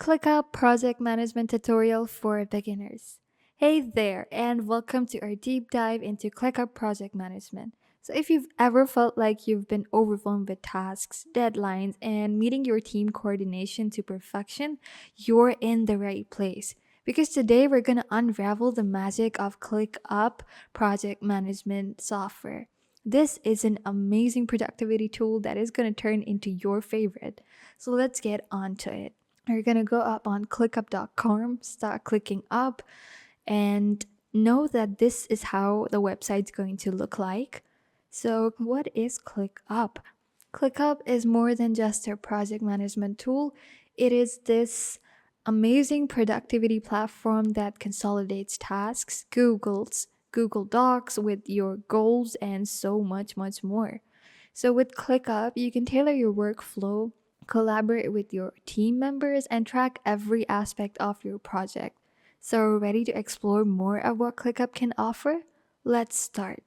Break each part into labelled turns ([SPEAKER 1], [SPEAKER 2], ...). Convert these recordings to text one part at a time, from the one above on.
[SPEAKER 1] Clickup project management tutorial for beginners. Hey there, and welcome to our deep dive into Clickup project management. So, if you've ever felt like you've been overwhelmed with tasks, deadlines, and meeting your team coordination to perfection, you're in the right place. Because today we're going to unravel the magic of ClickUp project management software. This is an amazing productivity tool that is going to turn into your favorite. So, let's get on to it. You're gonna go up on clickup.com, start clicking up, and know that this is how the website's going to look like. So, what is ClickUp? ClickUp is more than just a project management tool, it is this amazing productivity platform that consolidates tasks, Google Docs with your goals, and so much more. So, with ClickUp, you can tailor your workflow, collaborate with your team members, and track every aspect of your project. So, ready to explore more of what ClickUp can offer? Let's start.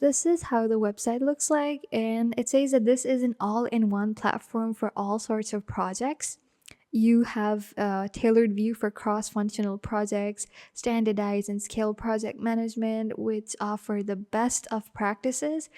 [SPEAKER 1] This is how the website looks like, and it says that this is an all in one platform for all sorts of projects. You have a tailored view for cross functional projects, standardized and scale project management, which offer the best of practices.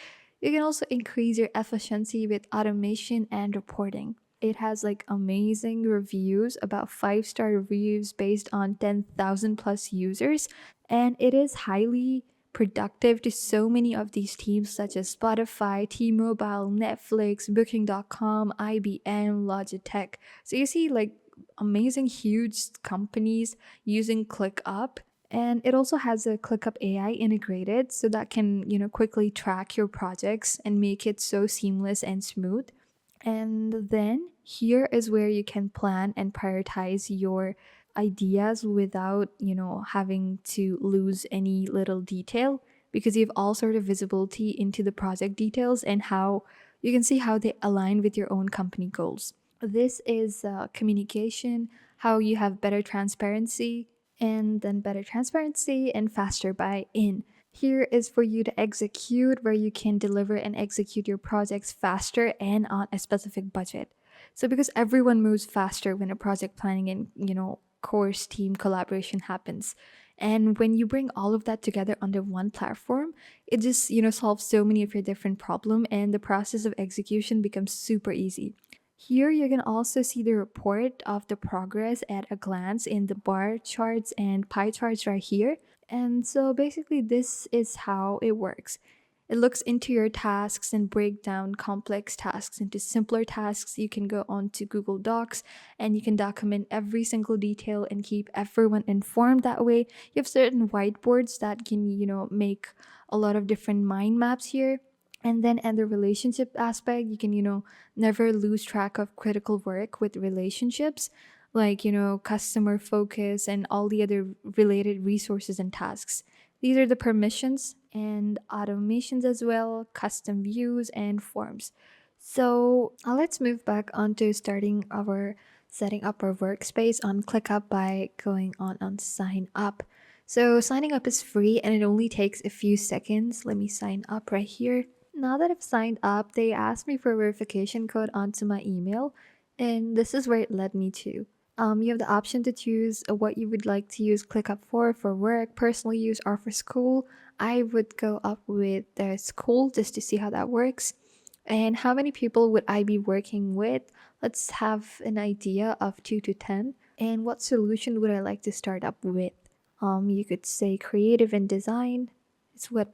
[SPEAKER 1] You can also increase your efficiency with automation and reporting. It has like amazing reviews, about 5-star reviews based on 10,000 plus users, and it is highly productive to so many of these teams such as Spotify, T-Mobile, Netflix, Booking.com, IBM, Logitech. So you see like amazing huge companies using ClickUp, and it also has a ClickUp AI integrated so that can, quickly track your projects and make it so seamless and smooth. And then here is where you can plan and prioritize your ideas without, having to lose any little detail, because you have all sort of visibility into the project details and how you can see how they align with your own company goals. This is communication, how you have better transparency, and then better transparency and faster buy in. Here is for you to execute, where you can deliver and execute your projects faster and on a specific budget. So, because everyone moves faster when a project planning and, course team collaboration happens. And when you bring all of that together under one platform, it just, solves so many of your different problems, and the process of execution becomes super easy. Here, you can also see the report of the progress at a glance in the bar charts and pie charts right here. And so basically, this is how it works. It looks into your tasks and break down complex tasks into simpler tasks. You can go on to Google Docs and you can document every single detail and keep everyone informed that way. You have certain whiteboards that can, make a lot of different mind maps here. And then in the relationship aspect, you can, never lose track of critical work with relationships, like, customer focus and all the other related resources and tasks. These are the permissions and automations as well, custom views and forms. So let's move back onto setting up our workspace on ClickUp by going on sign up. So signing up is free and it only takes a few seconds. Let me sign up right here. Now that I've signed up, they asked me for a verification code onto my email, and this is where it led me to. You have the option to choose what you would like to use ClickUp for work, personal use, or for school. I would go up with the school just to see how that works. And how many people would I be working with? Let's have an idea of 2 to 10. And what solution would I like to start up with? You could say creative and design.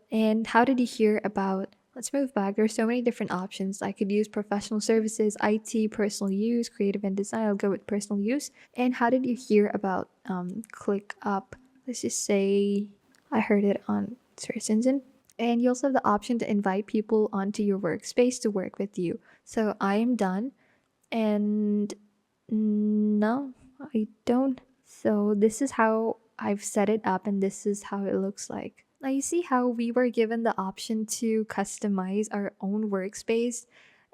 [SPEAKER 1] And how did you hear about? Let's move back. There's so many different options. I could use professional services, IT, personal use, creative and design. I'll go with personal use. And how did you hear about ClickUp? Let's just say I heard it on search engine. And you also have the option to invite people onto your workspace to work with you. So I am done. And no, I don't. So this is how I've set it up, and this is how it looks like. Now you see how we were given the option to customize our own workspace,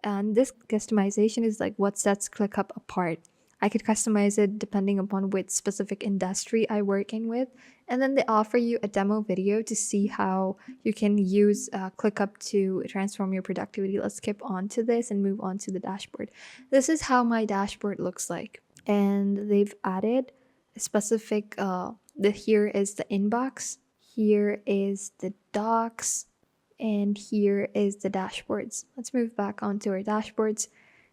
[SPEAKER 1] and this customization is like what sets ClickUp apart. I could customize it depending upon which specific industry I work in with, and then they offer you a demo video to see how you can use ClickUp to transform your productivity. Let's skip on to this and move on to the dashboard. This is how my dashboard looks like. and they've added a specific the here is the inbox, here is the docs, and here is the dashboards. Let's move back onto our dashboards.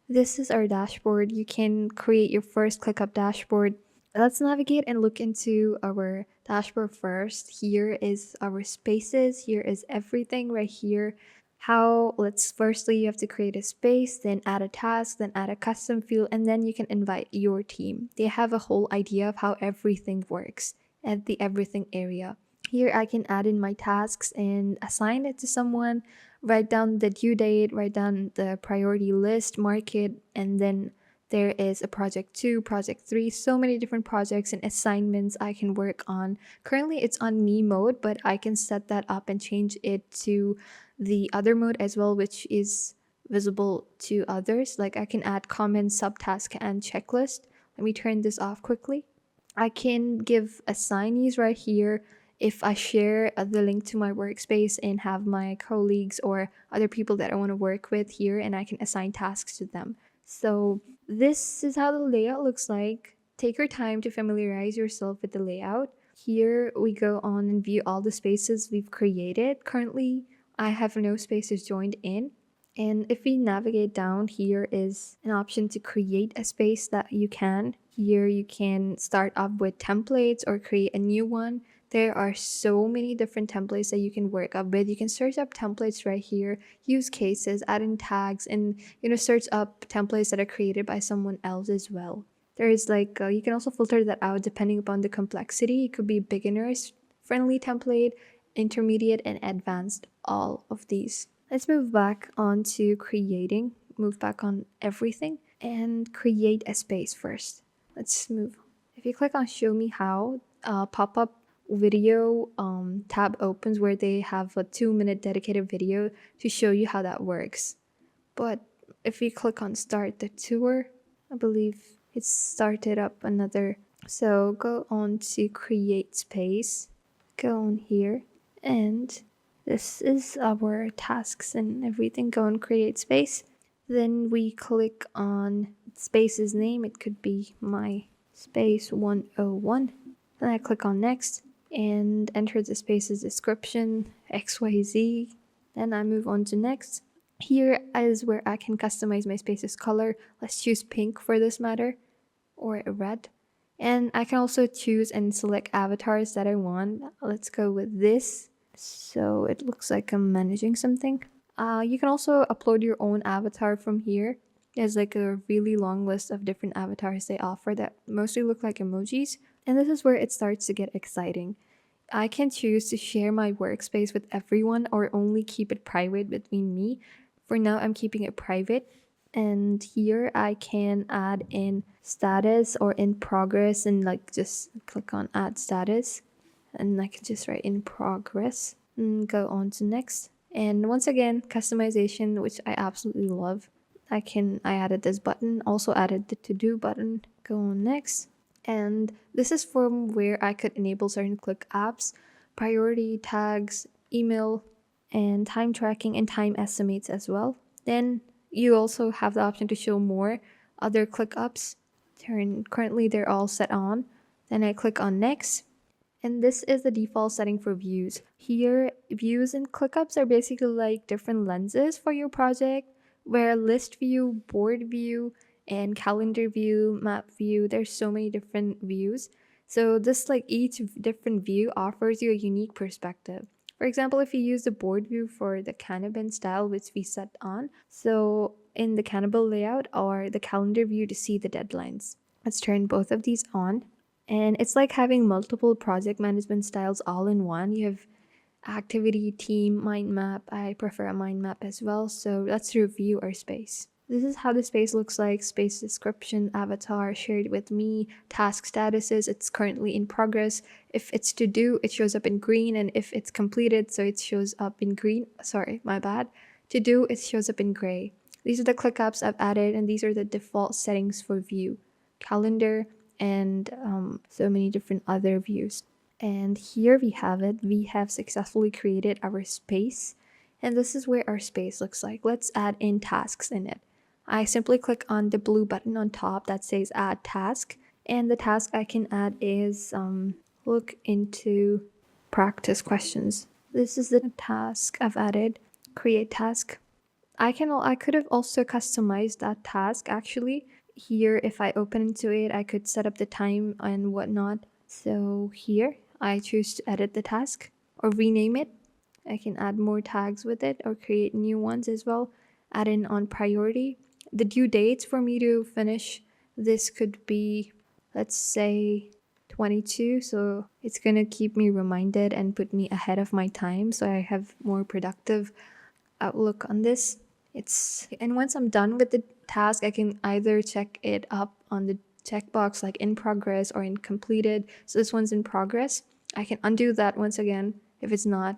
[SPEAKER 1] This is our dashboard. You can create your first ClickUp dashboard. Let's navigate and look into our dashboard first. Here is our spaces. Here is everything right here. How, let's firstly, you have to create a space, then add a task, then add a custom field, and then you can invite your team. They have a whole idea of how everything works at the everything area. Here I can add in my tasks and assign it to someone, write down the due date, write down the priority list, mark it, and then there is a project 2, project 3, so many different projects and assignments I can work on. Currently it's on me mode, but I can set that up and change it to the other mode as well, which is visible to others. Like I can add comments, subtask, and checklist. Let me turn this off quickly. I can give assignees right here if I share the link to my workspace and have my colleagues or other people that I want to work with here, and I can assign tasks to them. So this is how the layout looks like. Take your time to familiarize yourself with the layout. Here we go on and view all the spaces we've created. Currently, I have no spaces joined in. And if we navigate down, here is an option to create a space that you can. Here you can start up with templates or create a new one. There are so many different templates that you can work up with. You can search up templates right here, use cases, add in tags, and search up templates that are created by someone else as well. There is like you can also filter that out depending upon the complexity. It could be beginners friendly template, intermediate, and advanced. All of these. Let's move back on to creating. Move back on everything and create a space first. Let's move. If you click on show me how, pop up video tab opens where they have a 2-minute dedicated video to show you how that works. But if you click on start the tour, I believe it's started up another. So go on to create space, go on here, and this is our tasks and everything. Go and create space. Then we click on space's name. It could be my space 101. Then I click on next and enter the space's description, XYZ. Then I move on to next. Here is where I can customize my space's color. Let's choose pink for this matter, or red. And I can also choose and select avatars that I want. Let's go with this. So it looks like I'm managing something. You can also upload your own avatar from here. There's like a really long list of different avatars they offer that mostly look like emojis. And this is where it starts to get exciting. I can choose to share my workspace with everyone or only keep it private between me. For now, I'm keeping it private. And here I can add in status or in progress and like just click on add status. And I can just write in progress and go on to next. And once again, customization, which I absolutely love. I added this button, also added the to do button, go on next. And this is from where I could enable certain click apps, priority tags, email, and time tracking and time estimates as well. Then you also have the option to show more other ClickUps. Currently they're all set on. Then I click on next. And this is the default setting for views. Here, views and ClickUps are basically like different lenses for your project, where list view, board view, and calendar view, map view, there's so many different views. So this like each different view offers you a unique perspective. For example, if you use the board view for the Kanban style, which we set on, so in the Kanban layout or the calendar view to see the deadlines. Let's turn both of these on. And it's like having multiple project management styles all in one. You have activity, team, mind map. I prefer a mind map as well. So let's review our space. This is how the space looks like. Space description, avatar, shared with me, task statuses, it's currently in progress. If it's to do, it shows up in green, and if it's completed, so it shows up in green. Sorry, my bad. To do, it shows up in gray. These are the ClickUps I've added, and these are the default settings for view, calendar, and so many different other views. And here we have it. We have successfully created our space. And this is where our space looks like. Let's add in tasks in it. I simply click on the blue button on top that says add task. And the task I can add is look into practice questions. This is the task I've added, create task. I could have also customized that task actually. Here, if I open into it, I could set up the time and whatnot. So here, I choose to edit the task or rename it. I can add more tags with it or create new ones as well. Add in on priority. The due dates for me to finish this could be, let's say, 22. So it's gonna keep me reminded and put me ahead of my time so I have more productive outlook on this. And once I'm done with the task, I can either check it up on the checkbox like in progress or in completed. So this one's in progress. I can undo that once again if it's not.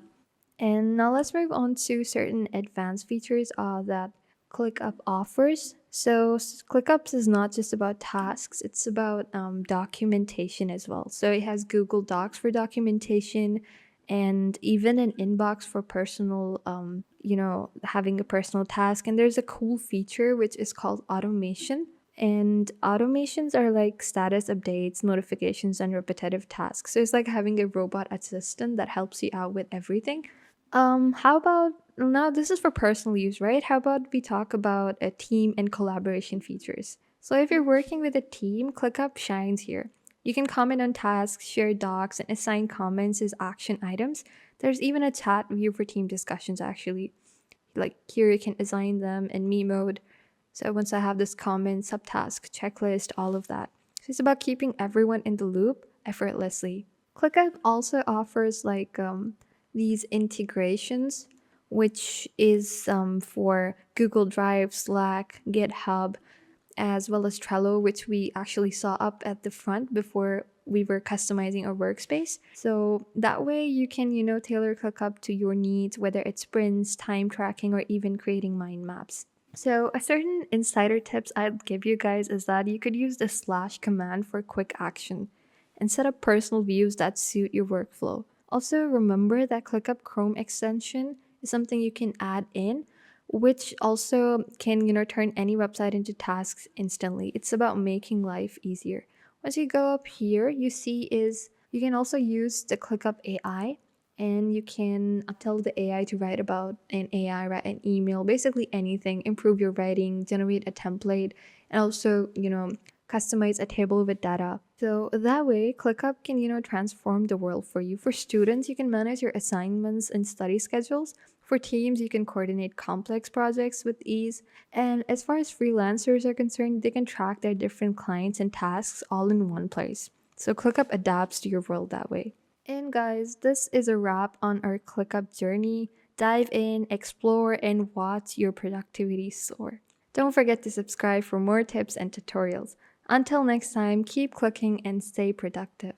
[SPEAKER 1] And now let's move on to certain advanced features that ClickUp offers. So ClickUps is not just about tasks, it's about documentation as well. So it has Google Docs for documentation and even an inbox for personal, having a personal task. And there's a cool feature which is called automation. And automations are like status updates, notifications, and repetitive tasks. So it's like having a robot assistant that helps you out with everything. How about now? This is for personal use, right? How about we talk about a team and collaboration features? So, if you're working with a team, ClickUp shines here. You can comment on tasks, share docs, and assign comments as action items. There's even a chat view for team discussions, actually. Like here, you can assign them in me mode. So, once I have this comment, subtask, checklist, all of that. So, it's about keeping everyone in the loop effortlessly. ClickUp also offers these integrations, which is for Google Drive, Slack, GitHub, as well as Trello, which we actually saw up at the front before we were customizing our workspace. So that way you can, tailor ClickUp to your needs, whether it's sprints, time tracking, or even creating mind maps. So a certain insider tips I'd give you guys is that you could use the slash command for quick action and set up personal views that suit your workflow. Also, remember that ClickUp Chrome extension is something you can add in, which also can, turn any website into tasks instantly. It's about making life easier. Once you go up here, you see is you can also use the ClickUp AI and you can tell the AI to write about an AI, write an email, basically anything, improve your writing, generate a template, and also, customize a table with data. So that way, ClickUp can, transform the world for you. For students, you can manage your assignments and study schedules. For teams, you can coordinate complex projects with ease. And as far as freelancers are concerned, they can track their different clients and tasks all in one place. So ClickUp adapts to your world that way. And guys, this is a wrap on our ClickUp journey. Dive in, explore, and watch your productivity soar. Don't forget to subscribe for more tips and tutorials. Until next time, keep clicking and stay productive.